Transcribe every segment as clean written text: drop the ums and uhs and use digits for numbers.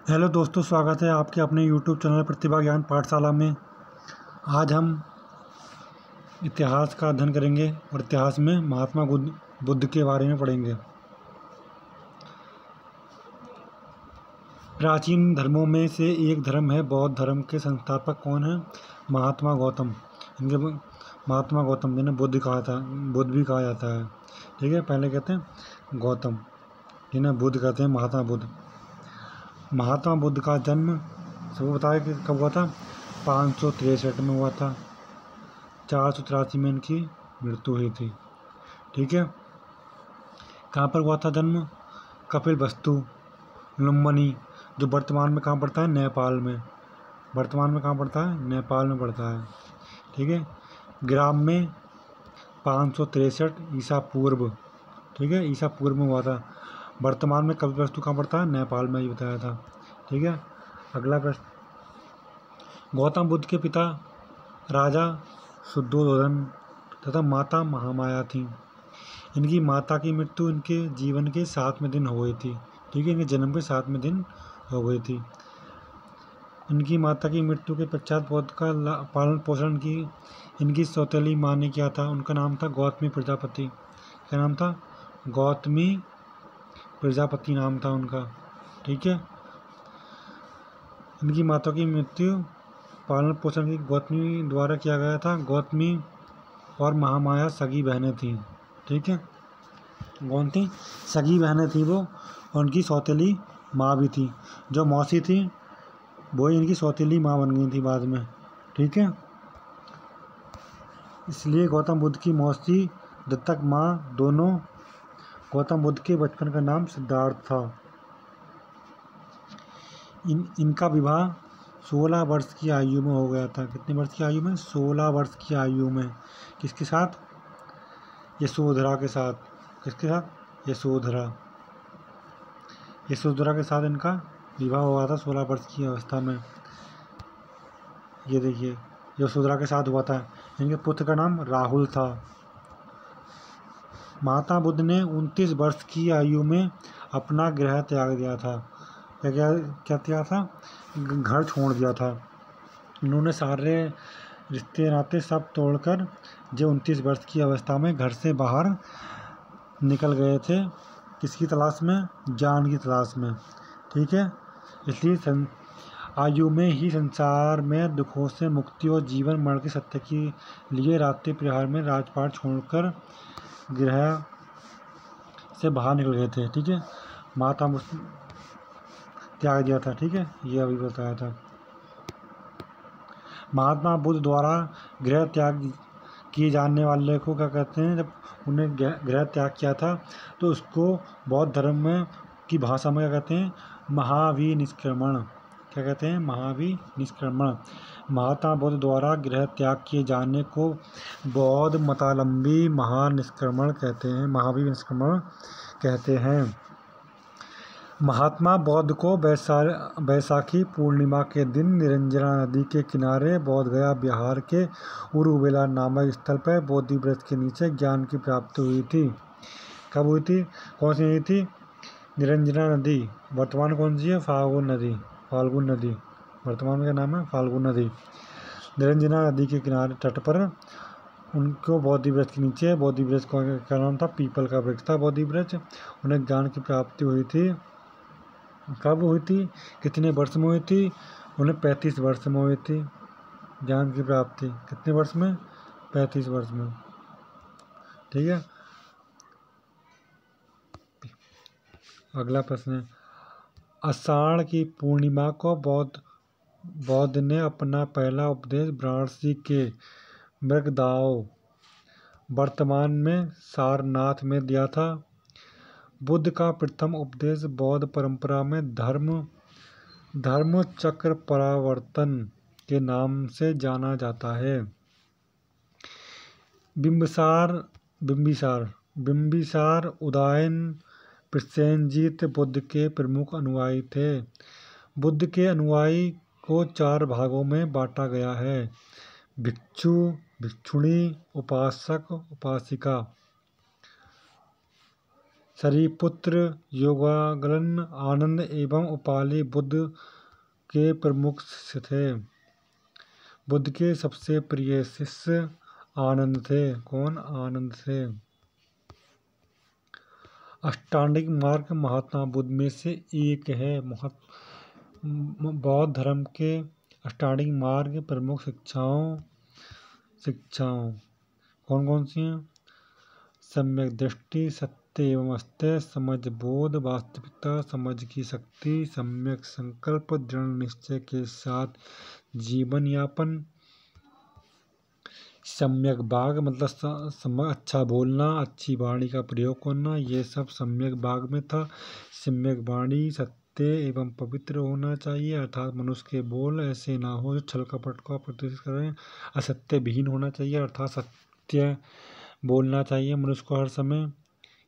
Hello दोस्तों, स्वागत है आपके अपने यूट्यूब चैनल प्रतिभा ज्ञान पाठशाला में। आज हम इतिहास का अध्ययन करेंगे और इतिहास में महात्मा बुद्ध के बारे में पढ़ेंगे। प्राचीन धर्मों में से एक धर्म है बौद्ध धर्म के संस्थापक कौन है? महात्मा गौतम। इनके महात्मा गौतम जिन्हें बुद्ध भी कहा जाता है। ठीक है, पहले कहते हैं गौतम, जिन्हें बुद्ध कहते हैं, महात्मा बुद्ध। महात्मा बुद्ध का जन्म सबको बताया कि कब हुआ था? 563 में हुआ था। 483 में इनकी मृत्यु हुई थी। ठीक है, कहाँ पर हुआ था जन्म? कपिलवस्तु लुम्बिनी, जो वर्तमान में कहाँ पड़ता है? नेपाल में। वर्तमान में कहाँ पड़ता है? नेपाल में पड़ता है। ठीक है, ग्राम में 563 ईसा पूर्व। ठीक है, ईसा पूर्व में हुआ था। वर्तमान में कपिलवस्तु कहाँ पड़ता है? नेपाल में, ही बताया था। ठीक है, अगला प्रश्न। गौतम बुद्ध के पिता राजा शुद्धोधन तथा माता महामाया थी। इनकी माता की मृत्यु इनके जीवन के 7वें दिन हो गई थी। ठीक है, इनके जन्म के 7वें दिन हो गई थी। इनकी माता की मृत्यु के पश्चात बुद्ध का पालन पोषण की इनकी सौतेली माँ ने किया था। उनका नाम था गौतमी प्रजापति। क्या नाम था? गौतमी प्रजापति नाम था उनका। ठीक है, इनकी माता की मृत्यु पालन पोषण की गौतमी द्वारा किया गया था। गौतमी और महामाया सगी बहनें थीं। ठीक है, कौन थी? सगी बहनें थीं वो, और उनकी सौतेली माँ भी थी। जो मौसी थी वो इनकी सौतेली माँ बन गई थी बाद में। ठीक है, इसलिए गौतम बुद्ध की मौसी, दत्तक माँ, दोनों। गौतम बुद्ध के बचपन का नाम सिद्धार्थ था। इनका विवाह 16 वर्ष की आयु में हो गया था। कितने वर्ष की आयु में? 16 वर्ष की आयु में। किसके साथ? यशोधरा के साथ। किसके साथ? यशोधरा। यशोधरा के साथ इनका विवाह हुआ था 16 वर्ष की अवस्था में। ये देखिए, यशोधरा के साथ हुआ था। इनके पुत्र का नाम राहुल था। महात्मा बुद्ध ने 29 वर्ष की आयु में अपना गृह त्याग दिया था। क्या किया था? घर छोड़ दिया था। इन्होंने सारे रिश्ते नाते सब तोड़कर जो 29 वर्ष की अवस्था में घर से बाहर निकल गए थे। किसकी तलाश में? ज्ञान की तलाश में। ठीक है, इसलिए आयु में ही संसार में दुखों से मुक्ति और जीवन मरण के सत्य के लिए रात्रि प्रहर में राजपाट छोड़कर गृह से बाहर निकल गए थे। ठीक है, माता त्याग दिया था। ठीक है, ये अभी बताया था। महात्मा बुद्ध द्वारा गृह त्याग किए जाने वाले को क्या कहते हैं? जब उन्हें गृह त्याग किया था तो उसको बौद्ध धर्म में की भाषा में क्या कहते हैं? महाविनिष्क्रमण। क्या कहते हैं? महाविनिष्क्रमण। महात्मा बुद्ध द्वारा गृह त्याग किए जाने को बौद्ध मतावलंबी महानिष्क्रमण कहते हैं, महाविनिष्क्रमण कहते हैं। महात्मा बुद्ध को बैसाखी पूर्णिमा के दिन निरंजना नदी के किनारे बोधगया बिहार के उरुवेला नामक स्थल पर बोधि वृक्ष के नीचे ज्ञान की प्राप्ति हुई थी। कब हुई थी? कौन सी नदी थी? निरंजना नदी। वर्तमान कौन सी है? फाल्गुन नदी। वर्तमान में क्या नाम है? फाल्गुन नदी। निरंजना नदी के किनारे तट पर उनको बोधि वृक्ष के नीचे, बोधि वृक्ष का नाम था, पीपल का वृक्ष था बोधि वृक्ष। उन्हें ज्ञान की प्राप्ति हुई थी। कब हुई थी? कितने वर्ष में हुई थी? उन्हें 35 वर्ष में हुई थी ज्ञान की प्राप्ति। कितने वर्ष में? 35 वर्ष में। ठीक है, अगला प्रश्न है। आषाढ़ की पूर्णिमा को बौद्ध ने अपना पहला उपदेश वाराणसी के मृगदाओ, वर्तमान में सारनाथ में दिया था। बुद्ध का प्रथम उपदेश बौद्ध परंपरा में धर्म चक्र परावर्तन के नाम से जाना जाता है। बिंबिसार उदयन प्रसेनजीत बुद्ध के प्रमुख अनुयायी थे। बुद्ध के अनुयायी को 4 भागों में बांटा गया है: भिक्षु, भिक्षुणी, उपासक, उपासिका। शरीपुत्र, योगाग्लन, आनंद एवं उपाली बुद्ध के प्रमुख शिष्य थे। बुद्ध के सबसे प्रिय शिष्य आनंद थे। कौन? आनंद थे। अष्टांगिक मार्ग महात्मा बुद्ध में से एक है। बौद्ध धर्म के अष्टांगिक मार्ग प्रमुख शिक्षाओं कौन कौन सी हैं? सम्यक दृष्टि, सत्य एवं अस्त्य, समझ बोध, वास्तविकता, समझ की शक्ति, सम्यक संकल्प, दृढ़ निश्चय के साथ जीवन यापन, सम्यक वाग मतलब अच्छा बोलना, अच्छी वाणी का प्रयोग करना, ये सब सम्यक वाग में था। सम्यक वाणी सत्य एवं पवित्र होना चाहिए, अर्थात मनुष्य के बोल ऐसे ना हो जो छल कपट को प्रदर्शित करें। असत्य विहीन होना चाहिए, अर्थात सत्य बोलना चाहिए मनुष्य को हर समय।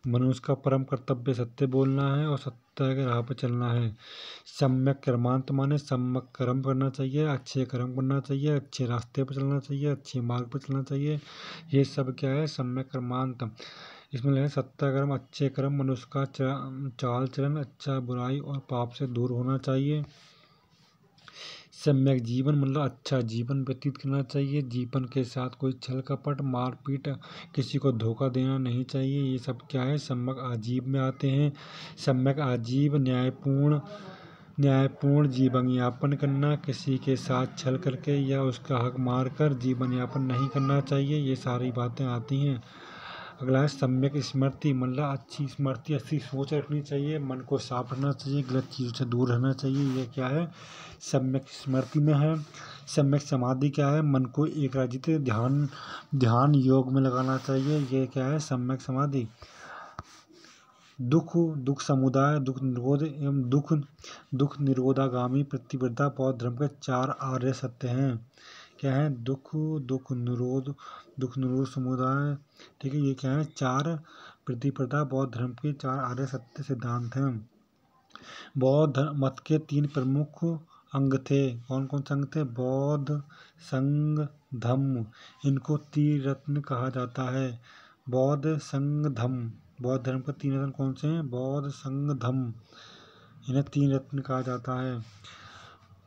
मनुष्य का परम कर्तव्य सत्य बोलना है और सत्य के राह पर चलना है। सम्यक कर्मांत माने सम्यक कर्म करना चाहिए, अच्छे कर्म करना चाहिए, अच्छे रास्ते पर चलना चाहिए, अच्छे मार्ग पर चलना चाहिए। ये सब क्या है? सम्यक कर्मांत। इसमें है सत्य कर्म, अच्छे कर्म, मनुष्य का चाल चलन अच्छा, बुराई और पाप से दूर होना चाहिए। सम्यक जीवन मतलब अच्छा जीवन व्यतीत करना चाहिए। जीवन के साथ कोई छल कपट, मारपीट, किसी को धोखा देना नहीं चाहिए। ये सब क्या है? सम्यक आजीव में आते हैं। सम्यक आजीव न्यायपूर्ण जीवन यापन करना, किसी के साथ छल करके या उसका हक मारकर जीवन यापन नहीं करना चाहिए। ये सारी बातें आती हैं। अगला है सम्यक स्मृति मतलब अच्छी स्मृति, अच्छी सोच रखनी चाहिए, मन को साफ रखना चाहिए, गलत चीज़ों से दूर रहना चाहिए। ये क्या है? सम्यक स्मृति में है। सम्यक समाधि क्या है? मन को एकाग्रचित ध्यान योग में लगाना चाहिए। ये क्या है? सम्यक समाधि। दुख समुदाय, दुख निरोध एवं दुख निरोधागामी प्रतिपदा बौद्ध धर्म के 4 आर्य सत्य हैं। क्या है? दुख निरोध समुदाय। ठीक है, ये क्या है? 4 प्रतिपदा बौद्ध धर्म के 4 आर्य सत्य सिद्धांत हैं। बौद्ध मत के 3 प्रमुख अंग थे। कौन कौन से अंग थे? बौद्ध, संघ, धम्म। इनको त्रिरत्न कहा जाता है। बौद्ध, संघ, धम्म। बौद्ध धर्म के 3 रत्न कौन से हैं? बौद्ध, संघ, धम्म। इन्हें 3 रत्न कहा जाता है।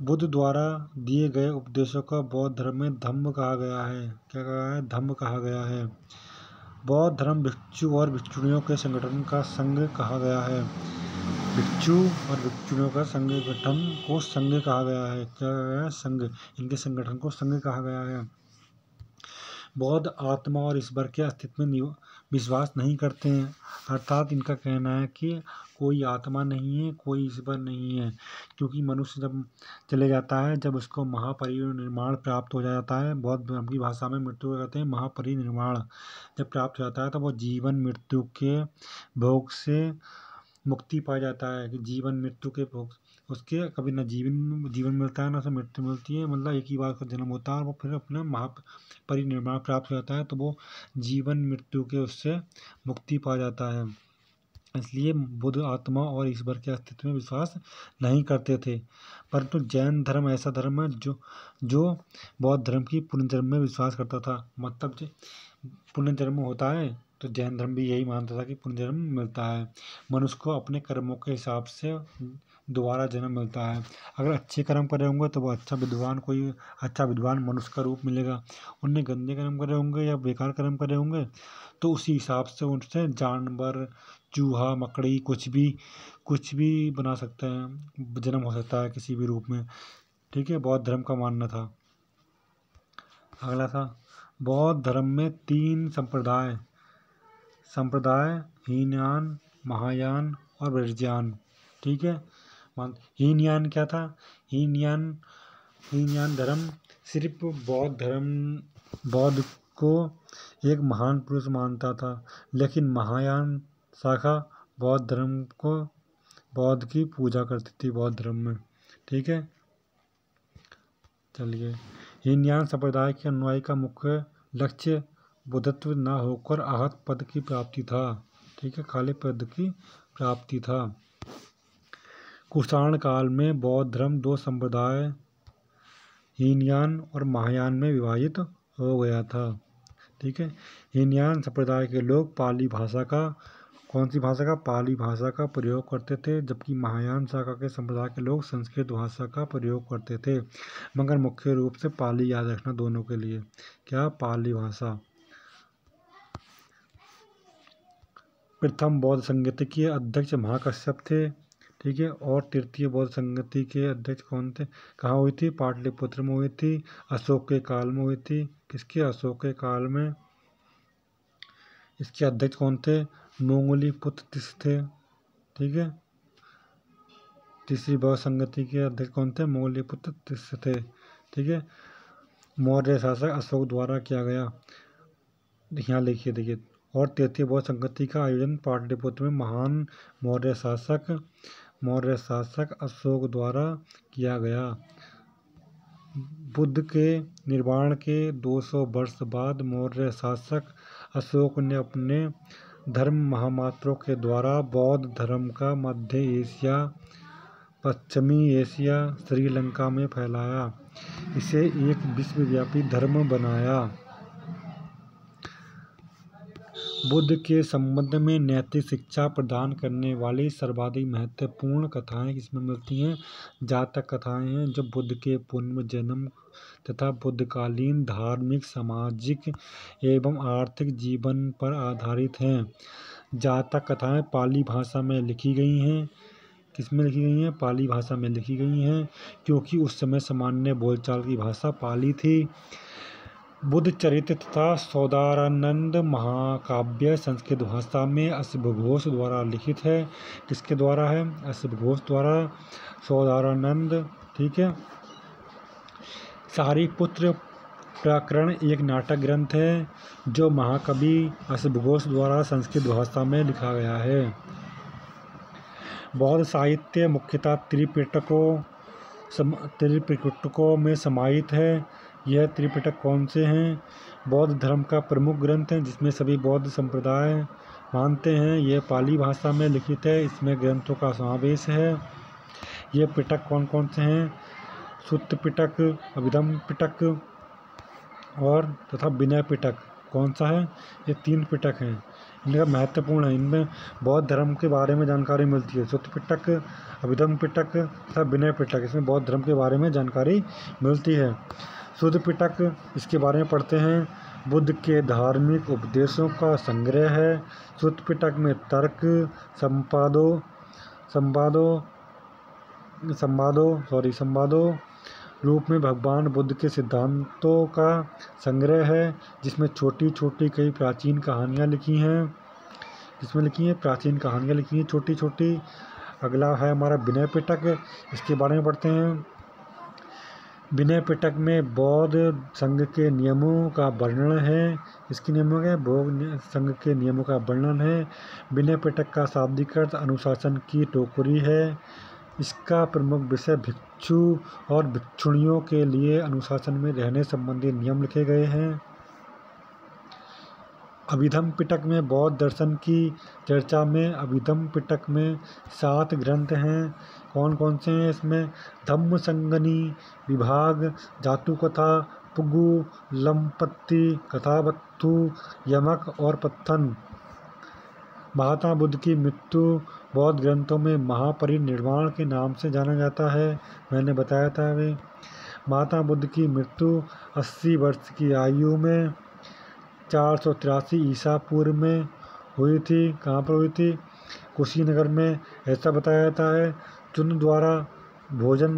बुद्ध द्वारा दिए गए उपदेशों का बौद्ध धर्म में धम्म कहा गया है। क्या कहा है? धम्म कहा गया है। बौद्ध धर्म भिक्षु और भिक्षुणियों के संगठन का संघ कहा गया है। भिक्षु और भिक्षुणियों का संगठन को संघ कहा गया है। क्या कहा गया है? संघ। इनके संगठन को संघ कहा गया है। बौद्ध आत्मा और ईश्वर के अस्तित्व में विश्वास नहीं करते हैं, अर्थात इनका कहना है कि कोई आत्मा नहीं है, कोई ईश्वर नहीं है, क्योंकि मनुष्य जब चले जाता है, जब उसको महापरिनिर्वाण प्राप्त हो जाता है, बौद्ध धर्म की भाषा में मृत्यु को कहते हैं महापरिनिर्वाण, जब प्राप्त हो जाता है तो वो जीवन मृत्यु के भोग से मुक्ति पा जाता है। कि जीवन मृत्यु के भोग उसके कभी न जीवन मिलता है, न उसे मृत्यु मिलती है, मतलब एक ही बार का जन्म होता है और वो फिर अपने महापरिनिर्वाण प्राप्त हो जाता है, तो वो जीवन मृत्यु के उससे मुक्ति पा जाता है। इसलिए बुद्ध आत्मा और ईश्वर के अस्तित्व में विश्वास नहीं करते थे। परंतु जैन धर्म ऐसा धर्म है जो बौद्ध धर्म की पुनर्जन्म में विश्वास करता था। मतलब पुनर्जन्म होता है तो जैन धर्म भी यही मानता था कि पुनर्जन्म मिलता है, मनुष्य को अपने कर्मों के हिसाब से दोबारा जन्म मिलता है। अगर अच्छे कर्म करे होंगे तो वो कोई अच्छा विद्वान मनुष्य का रूप मिलेगा। उनने गंदे कर्म करे होंगे या बेकार कर्म करे होंगे तो उसी हिसाब से उनसे जानवर, चूहा, मकड़ी कुछ भी बना सकते हैं, जन्म हो सकता है किसी भी रूप में। ठीक है, बौद्ध धर्म का मानना था। अगला था बौद्ध धर्म में 3 संप्रदाय हीनयान, महायान और वज्रयान। ठीक है, हीनयान क्या था? हीनयान धर्म सिर्फ बौद्ध को एक महान पुरुष मानता था, लेकिन महायान शाखा बौद्ध धर्म को बौद्ध की पूजा करती थी बौद्ध धर्म में। ठीक है, चलिए। हीनयान संप्रदाय के अनुयायी का मुख्य लक्ष्य बुद्धत्व न होकर आहत पद की प्राप्ति था। ठीक है, काले पद की प्राप्ति था। कुषाण काल में बौद्ध धर्म 2 संप्रदाय हीनयान और महायान में विभाजित हो गया था। ठीक है, हीनयान संप्रदाय के लोग पाली भाषा का कौन सी भाषा का? पाली भाषा का प्रयोग करते थे, जबकि महायान शाखा के संप्रदाय के लोग संस्कृत भाषा का प्रयोग करते थे, मगर मुख्य रूप से पाली याद रखना दोनों के लिए। क्या? पाली भाषा। प्रथम बौद्ध संगति के अध्यक्ष महाकश्यप थे, ठीक है। और तृतीय बौद्ध संगति के अध्यक्ष कौन थे? कहाँ हुई थी? पाटलिपुत्र में हुई थी, अशोक के काल में हुई थी। किसके? अशोक के काल में। इसके अध्यक्ष कौन थे? मोंगलीपुत्र तिस थे, ठीक है। तीसरी बौद्ध संगति के अध्यक्ष कौन थे? मोंगलीपुत्र तिस थे, ठीक है। मौर्य शासक अशोक द्वारा किया गया, यहाँ लिखिए देखिए। और तृतीय बौद्ध संगति का आयोजन पाटलिपुत्र में महान मौर्य शासक अशोक द्वारा किया गया। बुद्ध के निर्वाण के 200 वर्ष बाद मौर्य शासक अशोक ने अपने धर्म महामात्रों के द्वारा बौद्ध धर्म का मध्य एशिया, पश्चिमी एशिया, श्रीलंका में फैलाया, इसे एक विश्वव्यापी धर्म बनाया। बुद्ध के संबंध में नैतिक शिक्षा प्रदान करने वाली सर्वाधिक महत्वपूर्ण कथाएं किसमें मिलती हैं? जातक कथाएं हैं, जो बुद्ध के पुनर्जन्म तथा बुद्धकालीन धार्मिक, सामाजिक एवं आर्थिक जीवन पर आधारित हैं। जातक कथाएं पाली भाषा में लिखी गई हैं। किसमें लिखी गई हैं? पाली भाषा में लिखी गई हैं, क्योंकि उस समय सामान्य बोलचाल की भाषा पाली थी। बुद्ध चरित्र तथा सौदारानंद महाकाव्य संस्कृत भाषा में अश्वघोष द्वारा लिखित है। किसके द्वारा है? अश्वघोष द्वारा। सौदारानंद, ठीक है। सारिपुत्र प्रकरण एक नाटक ग्रंथ है, जो महाकवि अश्वघोष द्वारा संस्कृत भाषा में लिखा गया है। बौद्ध साहित्य मुख्यतः त्रिपिटकों में समाहित है। यह त्रिपिटक कौन से हैं? बौद्ध धर्म का प्रमुख ग्रंथ है, जिसमें सभी बौद्ध संप्रदाय मानते हैं। यह पाली भाषा में लिखित है, इसमें ग्रंथों का समावेश है। ये पिटक कौन कौन से हैं? सुत्त पिटक, अभिधम पिटक और तथा विनय पिटक। कौन सा है? ये 3 पिटक हैं। इनका महत्वपूर्ण है, इनमें बौद्ध धर्म के बारे में जानकारी मिलती है। सुत्त पिटक, अभिधम पिटक तथा विनय पिटक, इसमें बौद्ध धर्म के बारे में जानकारी मिलती है। सुत्त पिटक, इसके बारे में पढ़ते हैं। बुद्ध के धार्मिक उपदेशों का संग्रह है। सुत्त पिटक में तर्क, संवादों रूप में भगवान बुद्ध के सिद्धांतों का संग्रह है, जिसमें छोटी छोटी कई प्राचीन कहानियाँ लिखी हैं। जिसमें लिखी हैं प्राचीन कहानियाँ लिखी हैं छोटी छोटी। अगला है हमारा विनय पिटक, इसके बारे में पढ़ते हैं। विनय पिटक में बौद्ध संघ के नियमों का वर्णन है। इसके नियमों के बौद्ध संघ के नियमों का वर्णन है। विनय पिटक का शाब्दिक अर्थ अनुशासन की टोकरी है। इसका प्रमुख विषय भिक्षु और भिक्षुणियों के लिए अनुशासन में रहने संबंधी नियम लिखे गए हैं। अभिधम पिटक में बौद्ध दर्शन की चर्चा में अभिधम पिटक में 7 ग्रंथ हैं। कौन कौन से हैं इसमें? धम्म संगनी विभाग, जातु कथा, पुगु, लंपत्ति, कथावत्थु, यमक और पत्थन। महात्मा बुद्ध की मृत्यु बौद्ध ग्रंथों में महापरिनिर्वाण के नाम से जाना जाता है। मैंने बताया था वे। महात्मा बुद्ध की मृत्यु 80 वर्ष की आयु में 483 ईसा पूर्व में हुई थी। कहाँ पर हुई थी? कुशीनगर में। ऐसा बताया जाता है चूर्ण द्वारा भोजन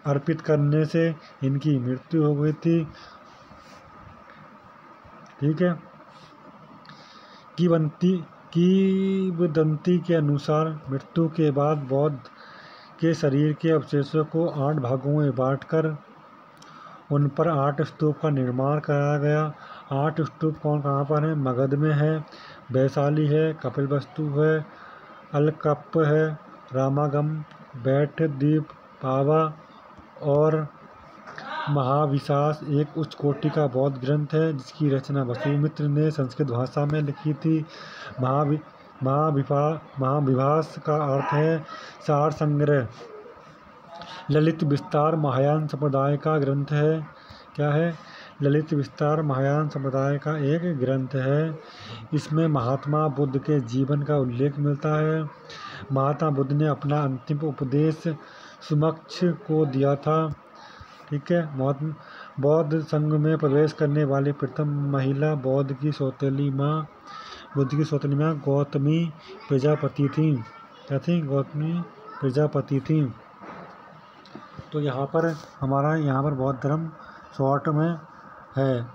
अर्पित करने से इनकी मृत्यु हो गई थी, ठीक है। किंवदंती के अनुसार मृत्यु के बाद बौद्ध के शरीर के अवशेषों को 8 भागों में बांटकर उन पर 8 स्तूप का निर्माण कराया गया। 8 स्तूप कहाँ पर हैं? मगध में है, वैशाली है, कपिलवस्तु है, अलकप्प है, रामागम, बैठ द्वीप, पावा और महाविशास एक उच्च कोटि का बौद्ध ग्रंथ है, जिसकी रचना वसुमित्र ने संस्कृत भाषा में लिखी थी। महाविभास का अर्थ है सार संग्रह। ललित विस्तार महायान संप्रदाय का ग्रंथ है। क्या है? ललित विस्तार महायान संप्रदाय का एक ग्रंथ है। इसमें महात्मा बुद्ध के जीवन का उल्लेख मिलता है। महात्मा बुद्ध ने अपना अंतिम उपदेश सुमक्ष को दिया था। ठीक है। बौद्ध संघ में प्रवेश करने वाली प्रथम महिला बुद्ध की सौतेली माँ गौतमी प्रजापति थी। क्या थी? गौतमी प्रजापति थी। तो यहाँ पर हमारा बौद्ध धर्म शॉर्ट में है।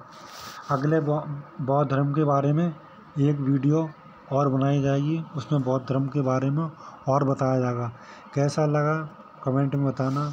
अगले बौद्ध धर्म के बारे में एक वीडियो और बनाई जाएगी, उसमें बौद्ध धर्म के बारे में और बताया जाएगा। कैसा लगा कमेंट में बताना।